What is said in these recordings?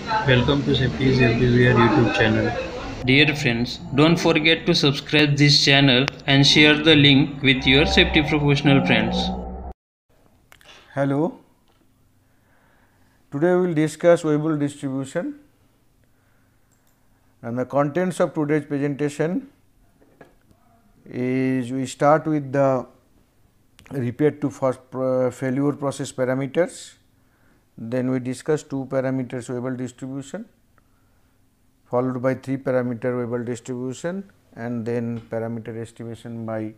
Welcome to Safety is Everywhere YouTube channel. Dear friends, don't forget to subscribe this channel and share the link with your safety professional friends. Hello, today we will discuss weibull distribution, and the contents of today's presentation is we start with the repeat to first failure process parameters, then we discuss 2 parameters weibull distribution followed by 3 parameter weibull distribution and then parameter estimation by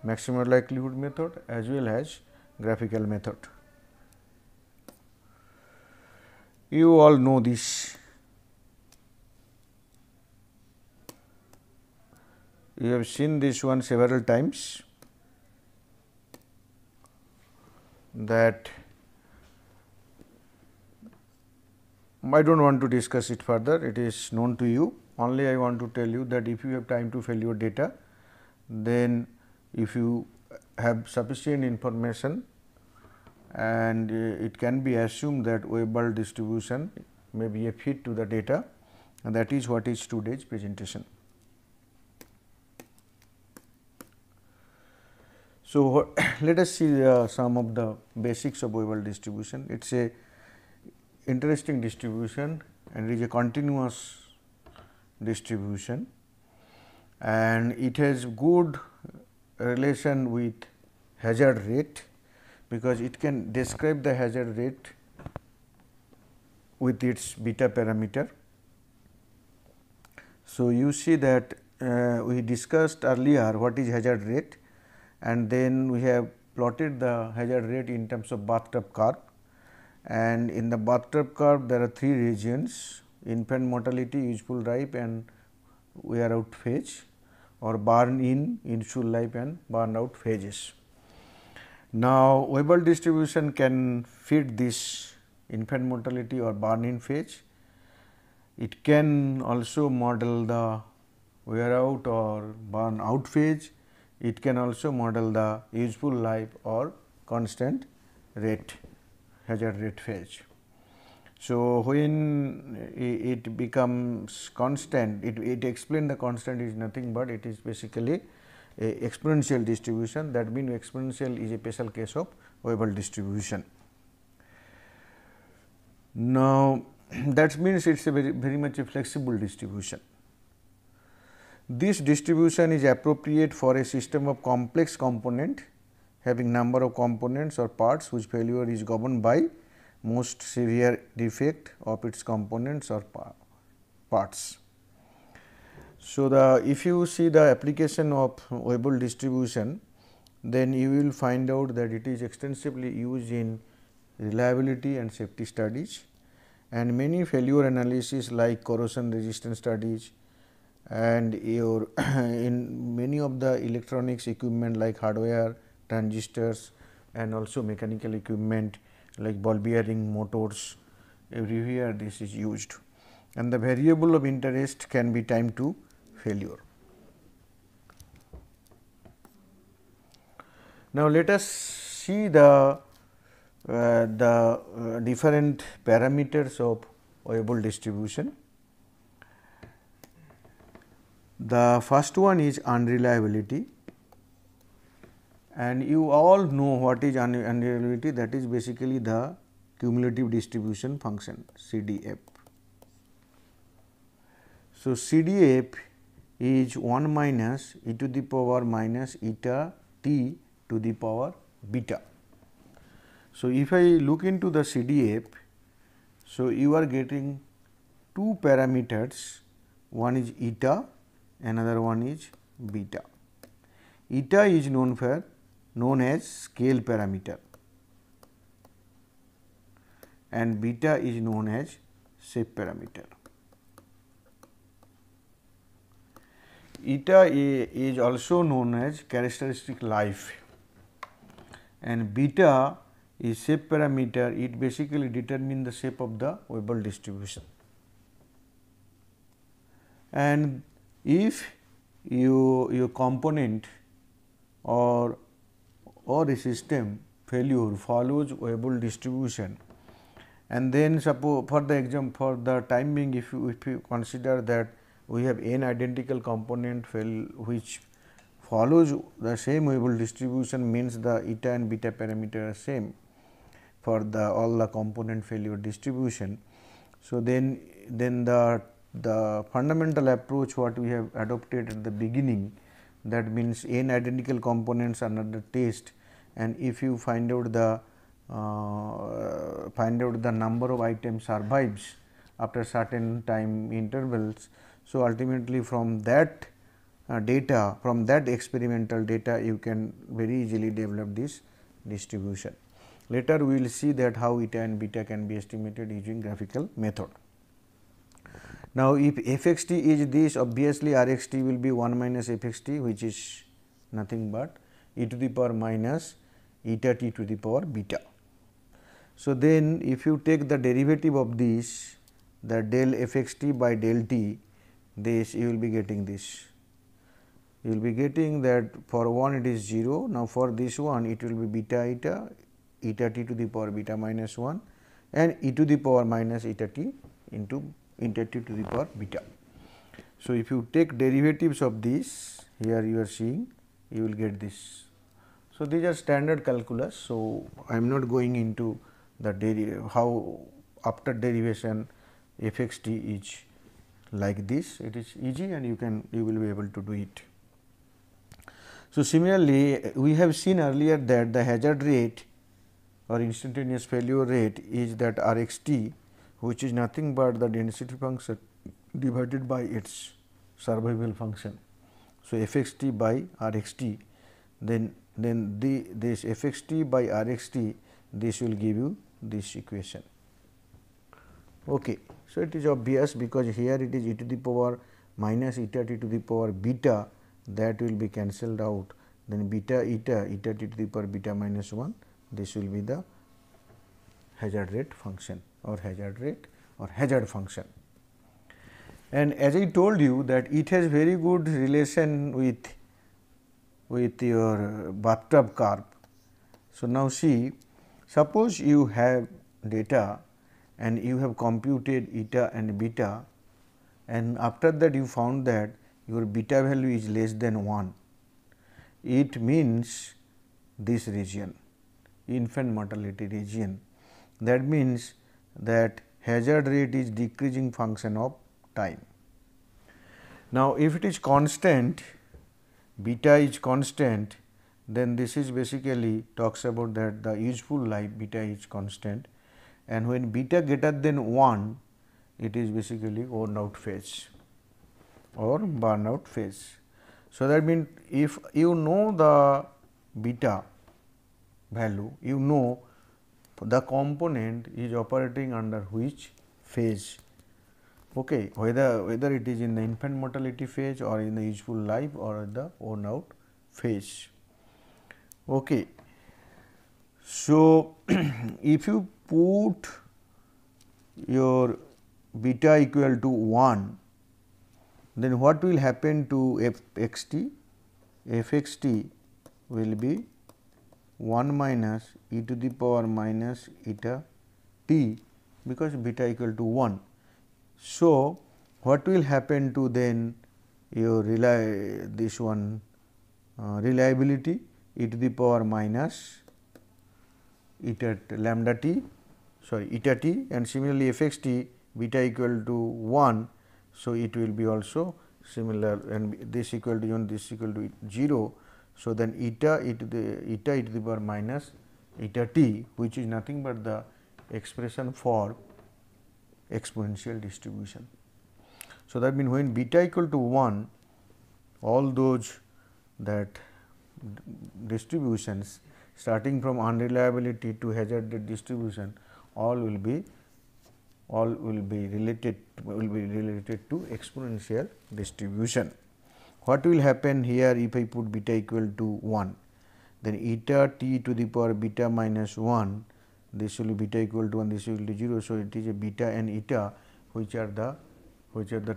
maximum likelihood method as well as graphical method. You all know this. You have seen this one several times, that I do not want to discuss it further, it is known to you. Only I want to tell you that if you have time to fill your data, then if you have sufficient information, and it can be assumed that weibull distribution may be a fit to the data, and that is what is today's presentation. So, let us see some of the basics of weibull distribution. It is a interesting distribution and it is a continuous distribution, and it has good relation with hazard rate, because it can describe the hazard rate with its beta parameter. So, you see that we discussed earlier what is hazard rate, and then we have plotted the hazard rate in terms of bathtub curve, and in the bathtub curve there are 3 regions: infant mortality, useful life and wear out phase, or burn in, useful life and burn out phases. Now, weibull distribution can fit this infant mortality or burn in phase. It can also model the wear out or burn out phase. It can also model the useful life or constant rate, hazard rate phase. So, when it becomes constant, it explains the constant is nothing but it is basically a exponential distribution. That means, exponential is a special case of weibull distribution. Now, that means it is a very much a flexible distribution. This distribution is appropriate for a system of complex component having number of components or parts whose failure is governed by most severe defect of its components or parts. So, if you see the application of weibull distribution, then you will find out that it is extensively used in reliability and safety studies, and many failure analysis like corrosion resistance studies, and your in many of the electronics equipment like hardware, transistors, and also mechanical equipment like ball bearing, motors, everywhere this is used, and the variable of interest can be time to failure. Now, let us see the different parameters of weibull distribution. The first one is unreliability, and you all know what is unreliability. That is basically the cumulative distribution function, CDF. So, CDF is 1 minus e to the power minus eta t to the power beta. So, if I look into the CDF, so you are getting 2 parameters, one is eta, another one is beta. Eta is known as scale parameter and beta is known as shape parameter. Eta is also known as characteristic life, and beta is shape parameter. It basically determines the shape of the weibull distribution. And if your component or a system failure follows weibull distribution, And then suppose for the example, for the time being, if you consider that we have n identical component which follows the same weibull distribution, means the eta and beta parameter are same for the all the component failure distribution. So, then the fundamental approach what we have adopted at the beginning, that means n identical components under the test, and if you find out the number of items survives after certain time intervals. So, ultimately from that data, from that experimental data, you can very easily develop this distribution. Later we will see that how eta and beta can be estimated using graphical method. Now, if f x t is this, obviously r x t will be 1 minus f x t, which is nothing but e to the power minus eta t to the power beta. So, then if you take the derivative of this, the del f x t by del t, this you will be getting this. You will be getting that for one it is 0. Now, for this one it will be beta eta t to the power beta minus 1 and e to the power minus eta t into eta t to the power beta. So, if you take derivatives of this, here you are seeing, you will get this. So, these are standard calculus. So, I am not going into the how after derivation f x t is like this. It is easy and you will be able to do it. So, similarly, we have seen earlier that the hazard rate or instantaneous failure rate is that r x t, which is nothing but the density function divided by its survival function. So, f x t by r x t, then this f x t by r x t, this will give you this equation. Okay. So, it is obvious because here it is e to the power minus eta t to the power beta, that will be cancelled out, then beta eta t to the power beta minus 1, this will be the hazard rate function or hazard function. And as I told you that it has very good relation with your bathtub curve. So, now see, suppose you have data and you have computed eta and beta, and after that you found that your beta value is less than 1. It means this region, infant mortality region. That means that hazard rate is decreasing function of time. Now, if it is constant, beta is constant, then this is basically talks about that the useful life beta is constant, and when beta greater than 1, it is basically worn out phase or burnout phase. So, that means if you know the beta value, you know the component is operating under which phase, okay, whether it is in the infant mortality phase or in the useful life or the worn out phase. Okay. So, if you put your beta equal to 1, then what will happen to f x t? F x t will be 1 minus e to the power minus eta t, because beta equal to 1. So, what will happen to then your reliability e to the power minus eta lambda t, sorry eta t, and similarly f x t beta equal to 1. So, it will be also similar, and this equal to 1, this equal to 0. So, then eta e to the power minus eta t, which is nothing but the expression for exponential distribution. So, that means when beta equal to 1, all those that distributions starting from unreliability to hazard rate distribution, all will be related to exponential distribution. What will happen here if I put beta equal to 1? Then eta t to the power beta minus 1, this will be beta equal to 1, this will be 0. So, it is a beta and eta which are the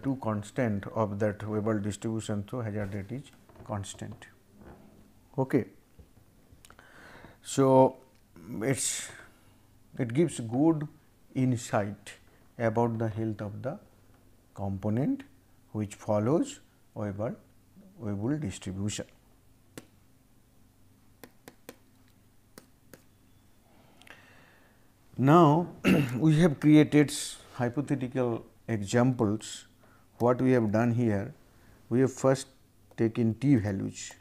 two constant of that weibull distribution. So, hazard rate is constant. Okay. So, it gives good insight about the health of the component which follows weibull distribution. Now, we have created hypothetical examples. What we have done here, we have first taken t values,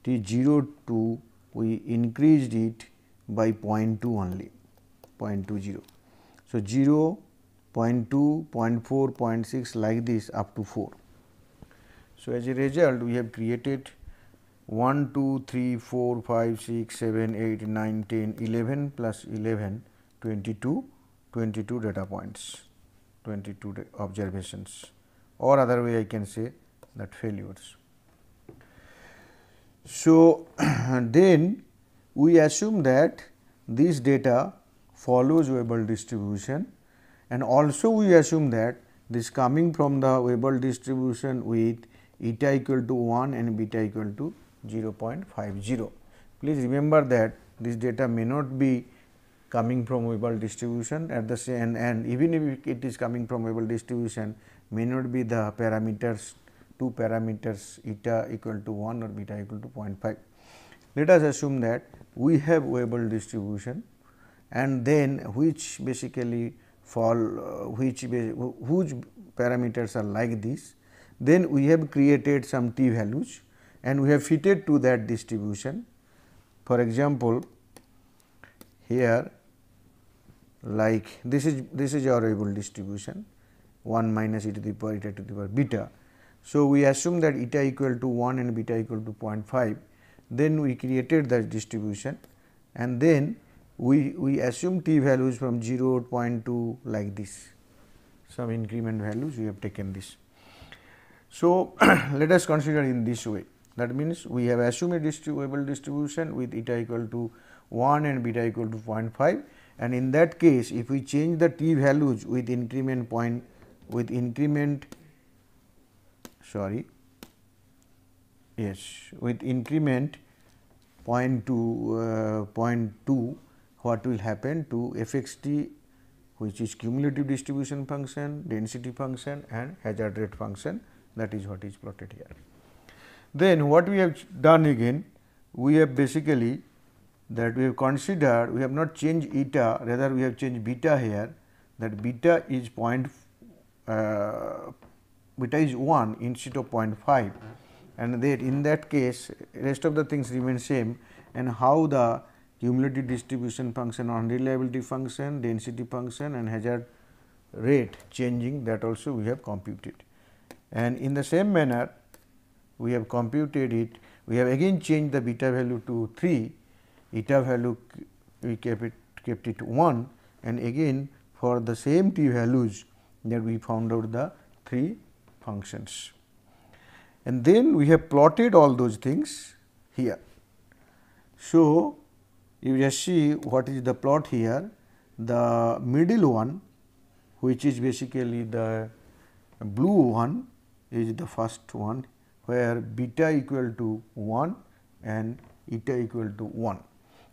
t 0 to we increased it by 0.2 only, 0.20. So, 0, 0.2, 0.4, 0.6 like this up to 4. So, as a result we have created 1, 2, 3, 4, 5, 6, 7, 8, 9, 10, 11 plus 11, 22 data points, 22 observations, or other way I can say that failures. So, then we assume that this data follows weibull distribution, and also we assume that this coming from the weibull distribution with eta equal to 1 and beta equal to 0.50. Please remember that this data may not be coming from weibull distribution at the same, and even if it is coming from weibull distribution, may not be the parameters, two parameters eta equal to 1 or beta equal to 0.5. Let us assume that we have weibull distribution, and then which basically fall which parameters are like this. Then we have created some t values and we have fitted to that distribution. For example, here like this is our weibull distribution 1 minus e to the power eta to the power beta. So, we assume that eta equal to 1 and beta equal to 0.5, then we created that distribution, and then we assume t values from 0, 0.2 like this, some increment values we have taken this. So, let us consider in this way, that means we have assumed a weibull distribution with eta equal to 1 and beta equal to 0.5, and in that case if we change the t values with increment with increment 0.2, what will happen to fxt, which is cumulative distribution function, density function and hazard rate function, that is what is plotted here. Then what we have done again, we have basically that we have considered, we have not changed eta, rather we have changed beta here, that beta is beta is 1 instead of 0.5, and that in that case rest of the things remain same, and how the cumulative distribution function, unreliability function, density function and hazard rate changing, that also we have computed. And in the same manner we have computed it, we have again changed the beta value to 3, eta value we kept it 1, and again for the same t values that we found out the 3 functions. And then we have plotted all those things here. So, you just see what is the plot here, the middle one, which is basically the blue one, is the first one, where beta equal to 1 and eta equal to 1.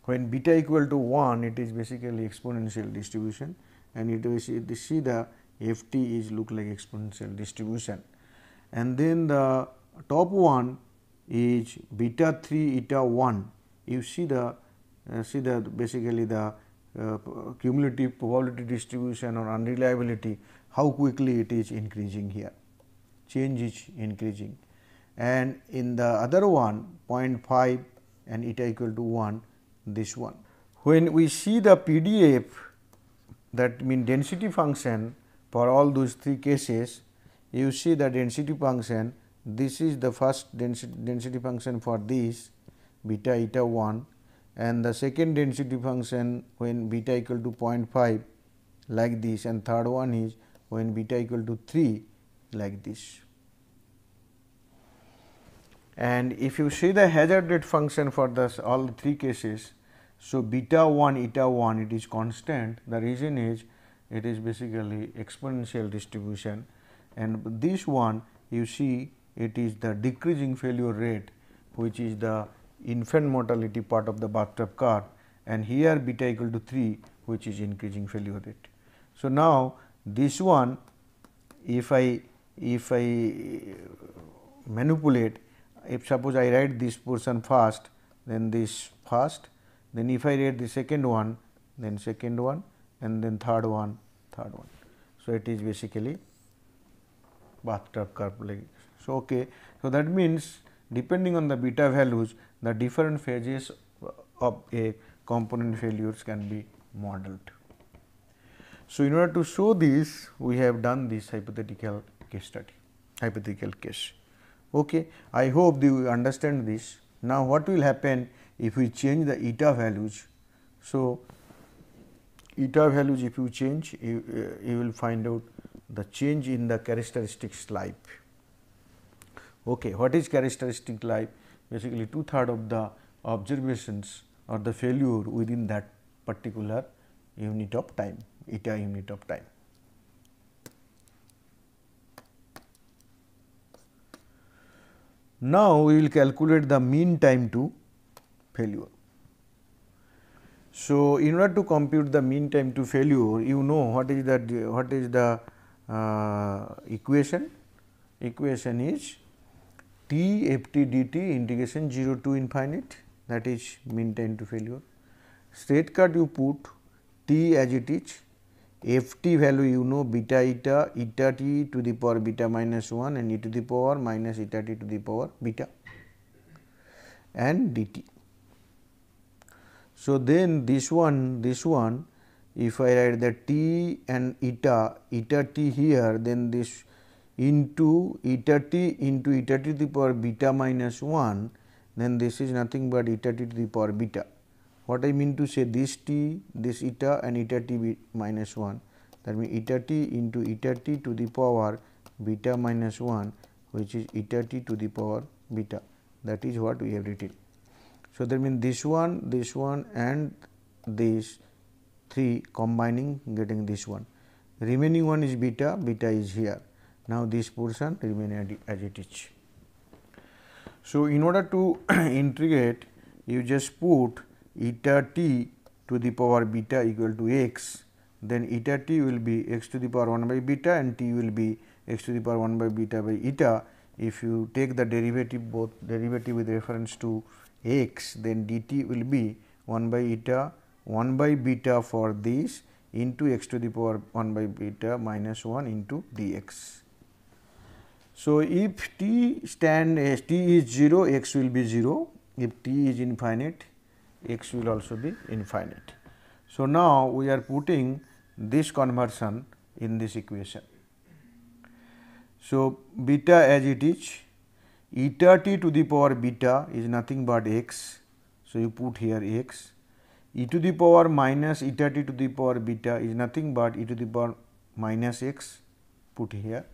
When beta equal to 1, it is basically exponential distribution, and it is you see the ft is look like exponential distribution. And then the top one is beta 3 eta 1, you see the basically the cumulative probability distribution or unreliability, how quickly it is increasing here, change is increasing. And in the other one 0.5 and eta equal to 1, this one. When we see the PDF, that mean density function for all those 3 cases, you see the density function, this is the first density function for this beta eta 1, and the second density function when beta equal to 0.5 like this, and third one is when beta equal to 3 like this. And if you see the hazard rate function for this all 3 cases, so beta 1 eta 1 it is constant, the reason is it is basically exponential distribution, and this one you see it is the decreasing failure rate, which is the infant mortality part of the bathtub curve, and here beta equal to 3, which is increasing failure rate. So, now this one if I manipulate, if suppose I write this portion first, then this first, then if I write the second one, then second one, and then third one. So, it is basically bathtub curve like this. So, okay. So, that means depending on the beta values, the different phases of a component failures can be modeled. So, in order to show this, we have done this hypothetical case study, hypothetical case. Okay. I hope you understand this. Now, what will happen if we change the eta values? So, eta values if you change, you will find out the change in the characteristics life. Okay. What is characteristic life? Basically, 2/3 of the observations or the failure within that particular unit of time, eta unit of time. Now, we will calculate the mean time to failure. So, in order to compute the mean time to failure, you know what is the equation? Equation is T f t dt integration 0 to infinite, that is mean time to failure. Straight cut you put T as it is, f t value you know beta eta, eta t to the power beta minus 1 and e to the power minus eta t to the power beta and dt. So, then this one if I write the t and eta t here, then this into eta t to the power beta minus 1, then this is nothing but eta t to the power beta. What I mean to say, this t, this eta and eta t minus 1, that means eta t into eta t to the power beta minus 1, which is eta t to the power beta. That is what we have written. So, that means this one and this 3 combining getting this one. Remaining one is beta, beta is here. Now, this portion remain as it is. So, in order to integrate, you just put eta t to the power beta equal to x, then eta t will be x to the power 1 by beta and t will be x to the power 1 by beta by eta. If you take the derivative, both derivative with reference to x, then dt will be 1 by eta 1 by beta for this into x to the power 1 by beta minus 1 into dx. So, if t stand as t is 0, x will be 0, if t is infinite, x will also be infinite. So, now we are putting this conversion in this equation. So, beta as it is, eta t to the power beta is nothing but x. So, you put here x, e to the power minus eta t to the power beta is nothing but e to the power minus x, put here.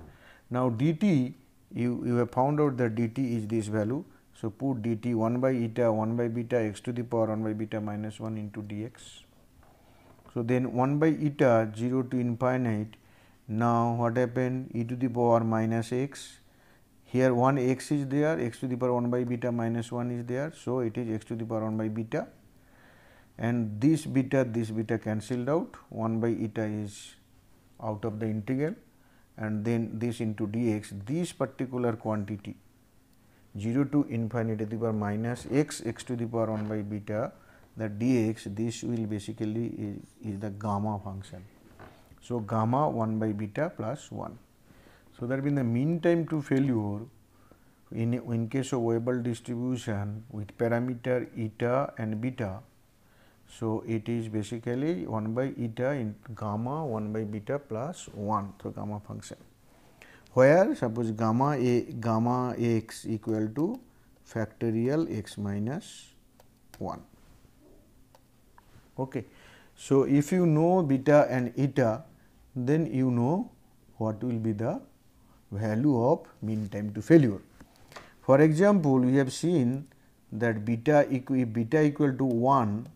Now, dt you have found out that dt is this value. So, put dt 1 by eta 1 by beta x to the power 1 by beta minus 1 into dx. So, then 1 by eta 0 to infinite. Now, what happened, e to the power minus x, here 1 x is there, x to the power 1 by beta minus 1 is there. So, it is x to the power 1 by beta and this beta cancelled out, 1 by eta is out of the integral and then this into dx, this particular quantity 0 to infinity to the power minus x to the power 1 by beta, that dx, this will basically is the gamma function. So, gamma 1 by beta plus 1. So, that means the mean time to failure in case of weibull distribution with parameter eta and beta. So, it is basically 1 by eta in gamma 1 by beta plus 1 through gamma function, where suppose gamma x equal to factorial x minus 1. Okay. So, if you know beta and eta, then you know what will be the value of mean time to failure. For example, we have seen that beta equal to 1.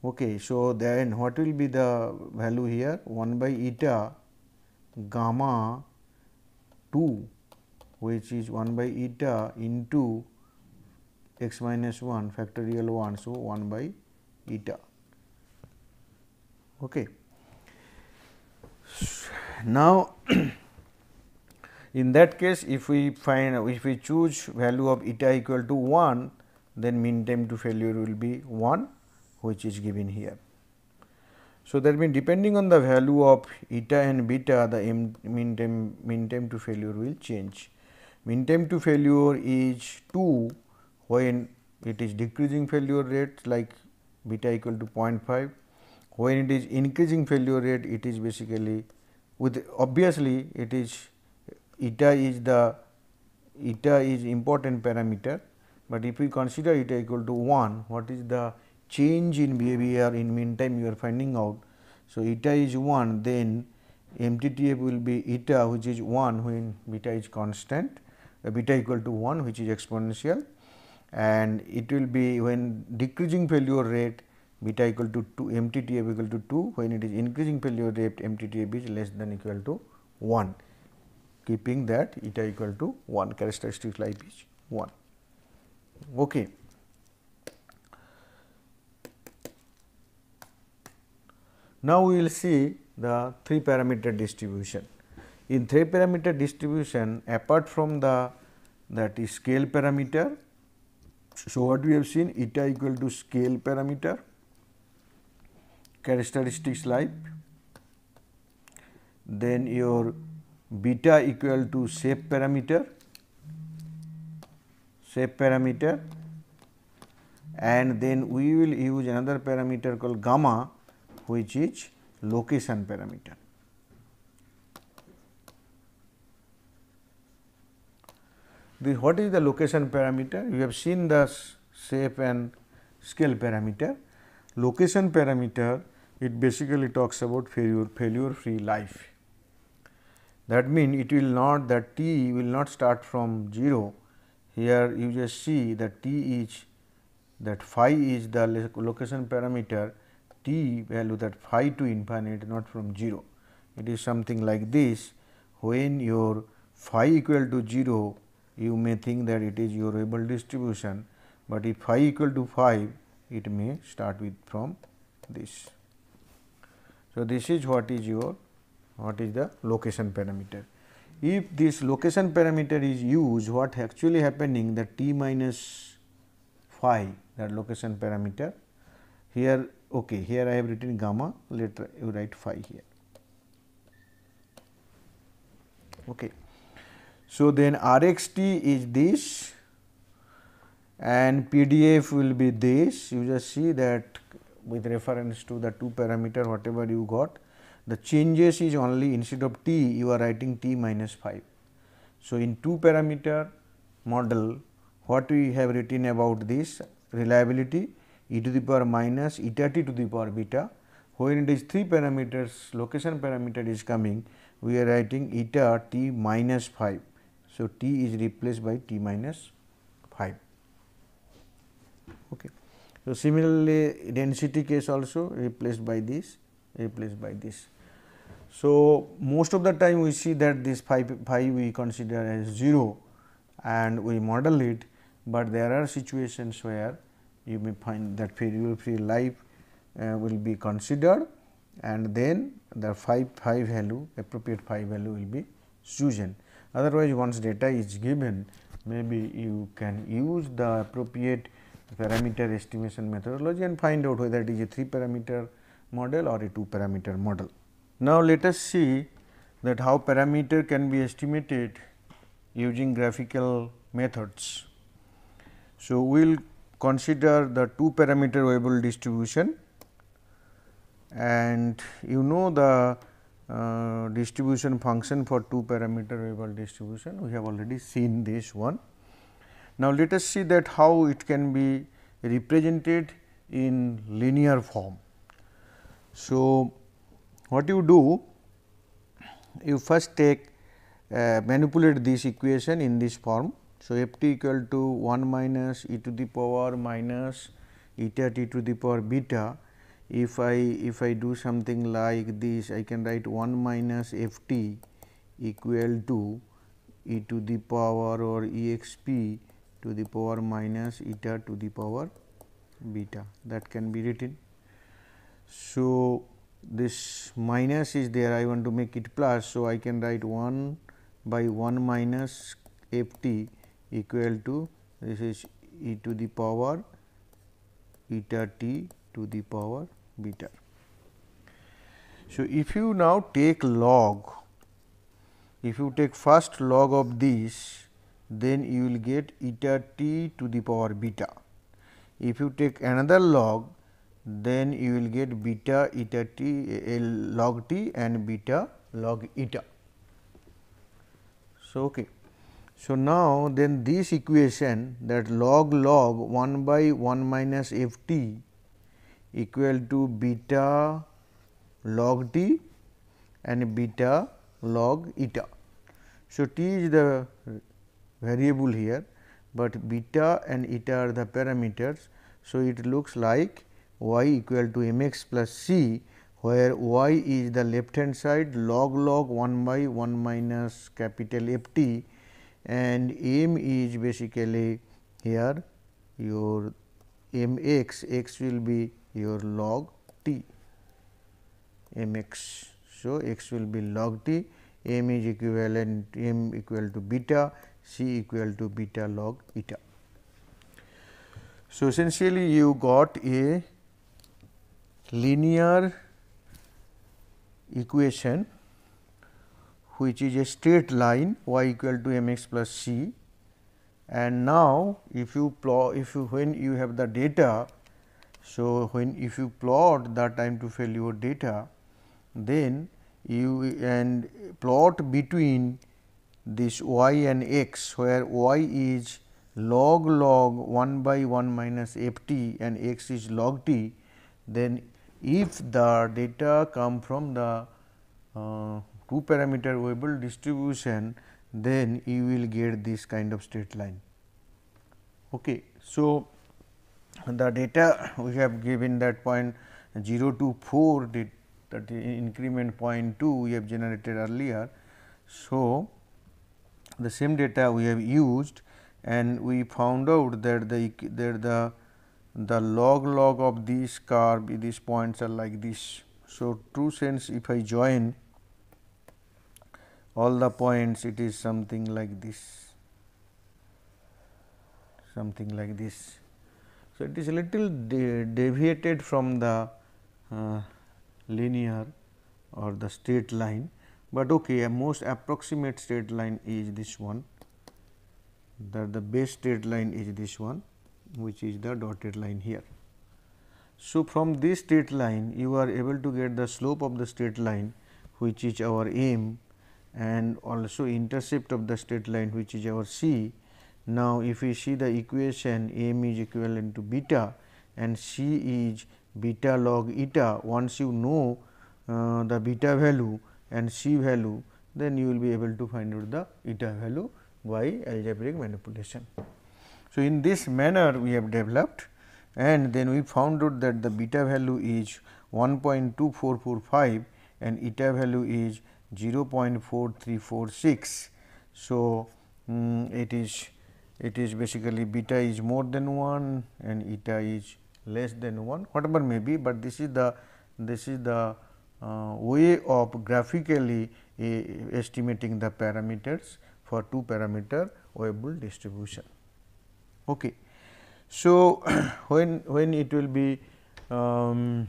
Okay, so, then what will be the value here, 1 by eta gamma 2, which is 1 by eta into x minus 1 factorial 1. So, 1 by eta. Okay. Now, in that case, if we choose value of eta equal to 1, then mean time to failure will be 1, which is given here. So, that means depending on the value of eta and beta, the mean time to failure will change. Mean time to failure is 2 when it is decreasing failure rate like beta equal to 0.5. When it is increasing failure rate, it is basically with obviously it is eta is important parameter, but if we consider eta equal to 1, what is the change in behavior in mean time you are finding out. So, eta is 1, then MTTF will be eta which is 1 when beta is constant, beta equal to 1 which is exponential, and it will be when decreasing failure rate beta equal to 2, MTTF equal to 2, when it is increasing failure rate MTTF is less than equal to 1, keeping that eta equal to 1, characteristic life is 1. Okay. Now, we will see the 3 parameter distribution. In 3 parameter distribution, apart from the that is scale parameter. So, what we have seen eta equal to scale parameter, characteristics life, then your beta equal to shape parameter, and then we will use another parameter called gamma, which is location parameter. What is the location parameter? You have seen the shape and scale parameter. Location parameter, it basically talks about failure free life. That means it will not, that t will not start from 0. Here you just see that t is, that phi is the location parameter, t value that phi to infinite, not from 0. It is something like this. When your phi equal to 0, you may think that it is your weibull distribution, but if phi equal to 5, it may start with from this. So, this is what is your, what is the location parameter. If this location parameter is used, what actually happening, that t minus phi, that location parameter here. Okay, here I have written gamma, later you write phi here. Okay. So, then RXT is this and PDF will be this. You just see that with reference to the 2 parameter whatever you got, the changes is only instead of t you are writing t minus 5. So, in 2 parameter model, what we have written about this reliability, e to the power minus eta t to the power beta. When it is 3 parameters, location parameter is coming, we are writing eta t minus 5. So, t is replaced by t minus 5. Okay. So, similarly, density case also replaced by this, So, most of the time we see that this phi we consider as 0 and we model it, but there are situations where you may find that failure free life will be considered, and then the phi value, appropriate phi value will be chosen. Otherwise, once data is given, maybe you can use the appropriate parameter estimation methodology and find out whether it is a 3 parameter model or a 2 parameter model. Now, let us see that how parameter can be estimated using graphical methods. So, we will consider the 2 parameter weibull distribution, and you know the distribution function for 2 parameter weibull distribution, we have already seen this one. Now, let us see that how it can be represented in linear form. So, what you do, you first take manipulate this equation in this form. So, f t equal to 1 minus e to the power minus eta t to the power beta. If I do something like this, I can write 1 minus f t equal to e to the power or exp to the power minus eta to the power beta, that can be written. So, this minus is there, I want to make it plus. So, I can write 1 by 1 minus f t equal to this is e to the power eta t to the power beta. So, if you now take log, if you take first log of this, then you will get eta t to the power beta. If you take another log, then you will get beta eta t log t and beta log eta. So, okay. So, now then this equation, that log 1 by 1 minus f t equal to beta log t and beta log eta. So, t is the variable here, but beta and eta are the parameters. So, it looks like y equal to m x plus c, where y is the left hand side log 1 by 1 minus capital F t, and m is basically here your m x, x will be your log t m x. So, x will be log t, m is equivalent, m equal to beta, c equal to beta log eta. So, essentially you got a linear equation which is a straight line y equal to m x plus c, and now if you plot, when you have the data. So, when if you plot the time to failure data, then you and plot between this y and x, where y is log 1 by 1 minus f t and x is log t, then if the data come from the 2 parameter weibull distribution, then you will get this kind of straight line. Okay. So, the data we have given that point 0 to 4, that increment 0.2 we have generated earlier. So, the same data we have used, and we found out that the log of this curve, these points are like this. So, true sense, if I join all the points, it is something like this, something like this. So, it is a little deviated from the linear or the straight line, but okay, a most approximate straight line is this one, that the base straight line is this one, which is the dotted line here. So, from this straight line you are able to get the slope of the straight line, which is our m, and also intercept of the straight line, which is our c. Now, if we see the equation, m is equivalent to beta and c is beta log eta. Once you know the beta value and c value, then you will be able to find out the eta value by algebraic manipulation. So, in this manner we have developed, and then we found out that the beta value is 1.2445 and eta value is 0.4346. So, it is basically beta is more than 1 and eta is less than 1, whatever may be, but this is the way of graphically estimating the parameters for 2 parameter weibull distribution. Okay. So, when it will be 3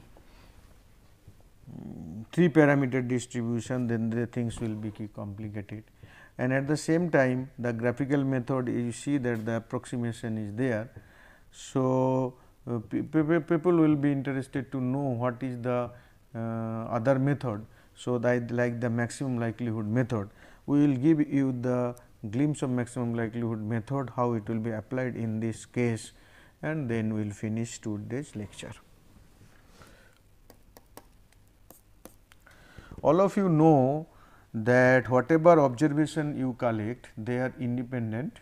parameter distribution, then the things will be complicated, and at the same time the graphical method, you see that the approximation is there. So, people will be interested to know what is the other method. So, that like the maximum likelihood method, we will give you the glimpse of maximum likelihood method, how it will be applied in this case, and then we will finish today's lecture. All of you know that whatever observation you collect, they are independent,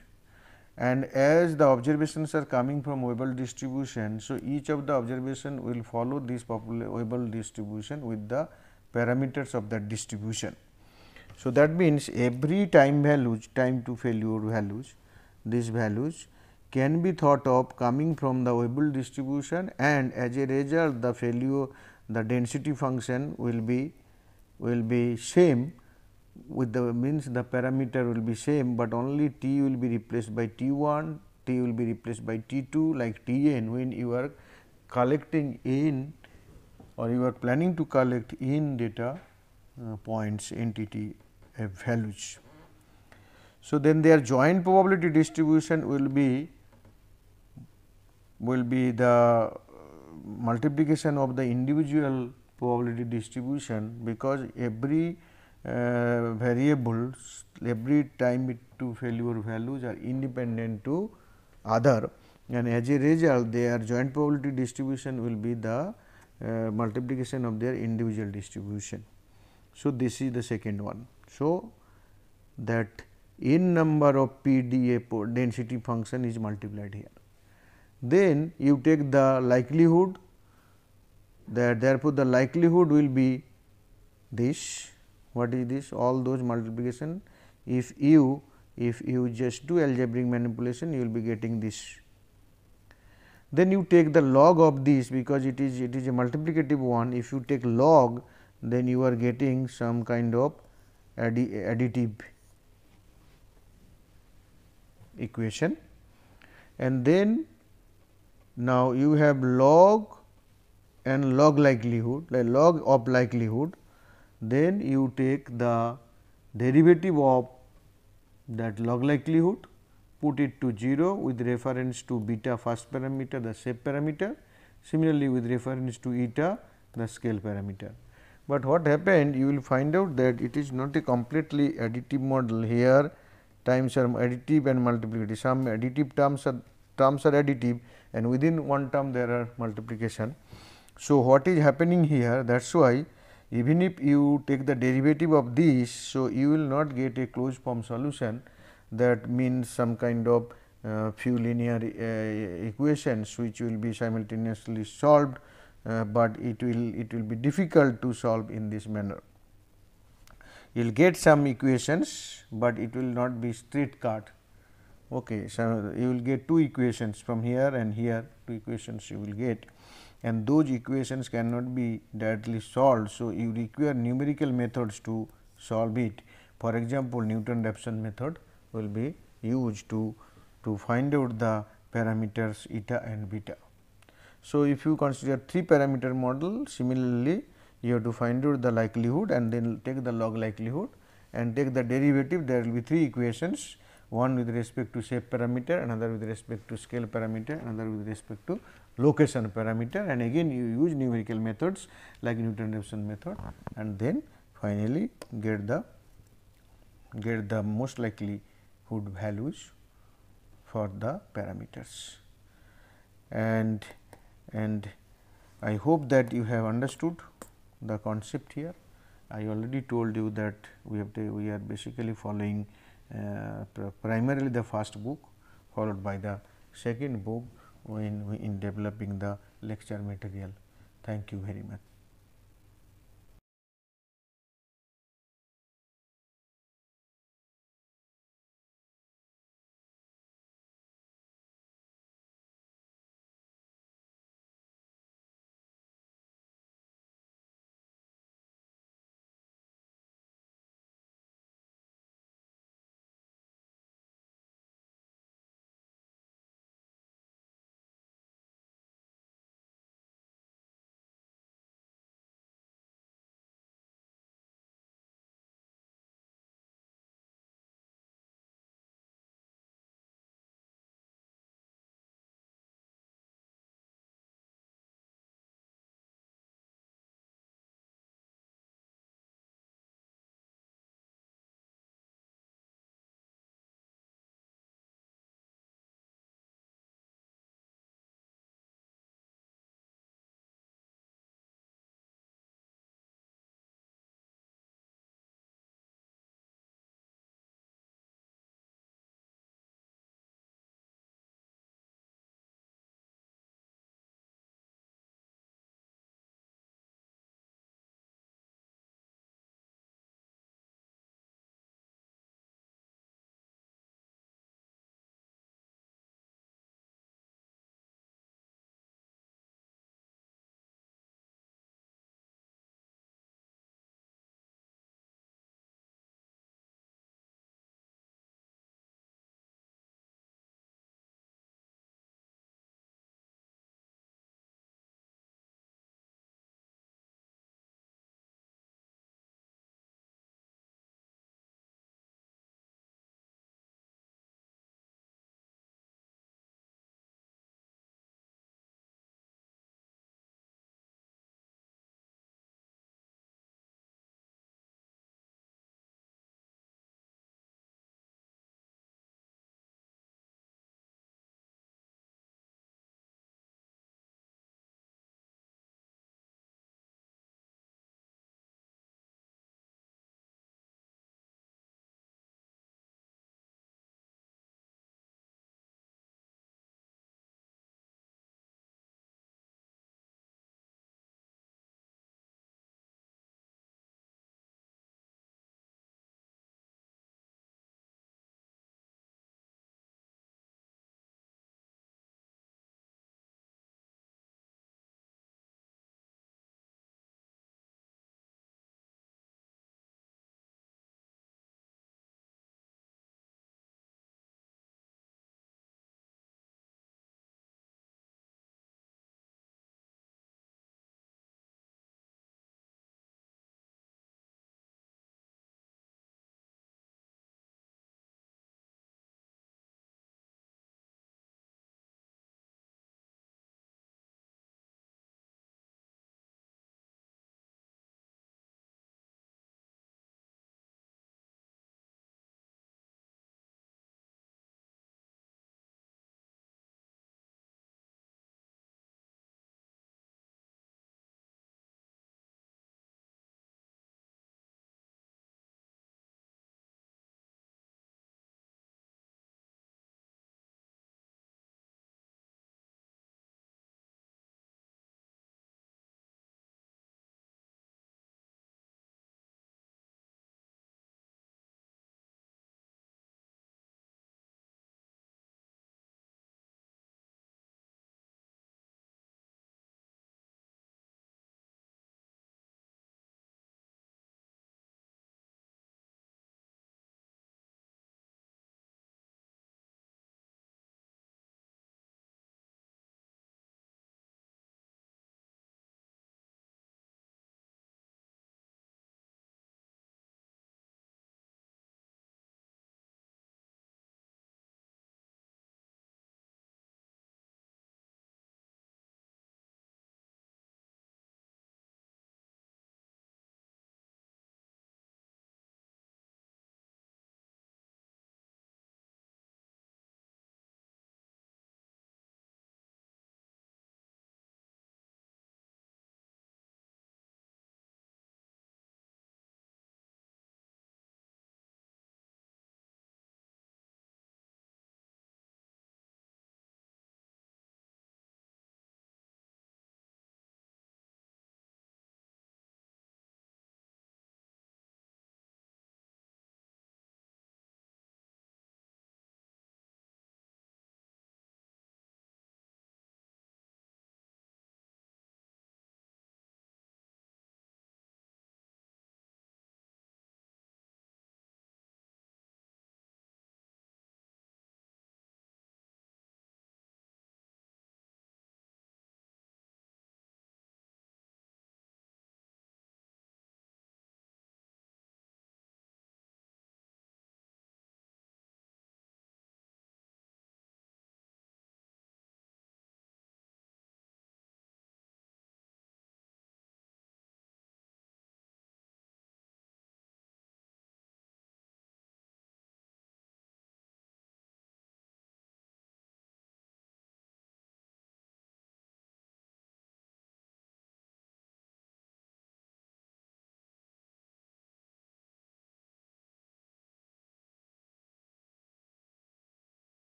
and as the observations are coming from weibull distribution, so each of the observation will follow this weibull distribution with the parameters of that distribution. So, that means every time values, time to failure values, these values can be thought of coming from the weibull distribution, and as a result the failure, the density function will be same with the means the parameter will be same, but only t will be replaced by t 1, t will be replaced by t 2 like t n when you are collecting n or you are planning to collect n data points entity values. So, then their joint probability distribution will be the multiplication of the individual probability distribution, because every variables every time it to failure values are independent to other, and as a result their joint probability distribution will be the multiplication of their individual distribution. So, this is the second one. So, that n number of PDA density function is multiplied here. Then you take the likelihood, that therefore, the likelihood will be this. What is this? All those multiplication. If you just do algebraic manipulation, you will be getting this. Then you take the log of this, because it is a multiplicative one. If you take log, then you are getting some kind of additive equation, and then now you have log and log likelihood, like log of likelihood. Then you take the derivative of that log likelihood, put it to 0 with reference to beta first parameter, the shape parameter, similarly with reference to eta, the scale parameter. But what happened, you will find out that it is not a completely additive model. Here times are additive and multiplicative, some additive terms are additive, and within one term there are multiplication. So, what is happening here, that is why even if you take the derivative of this, so you will not get a closed form solution, that means some kind of few linear equations which will be simultaneously solved, but it will be difficult to solve in this manner. You will get some equations, but it will not be straight cut. Okay, so you will get two equations from here and here, two equations you will get, and those equations cannot be directly solved. So, you require numerical methods to solve it. For example, Newton-Raphson method will be used to find out the parameters eta and beta. So, if you consider 3 parameter model, similarly you have to find out the likelihood and then take the log likelihood and take the derivative. There will be 3 equations, one with respect to shape parameter, another with respect to scale parameter, another with respect to location parameter, and again you use numerical methods like Newton-Raphson method, and then finally get the most likelihood values for the parameters. And I hope that you have understood the concept here. I already told you that we are basically following primarily the first book, followed by the second book in developing the lecture material. Thank you very much.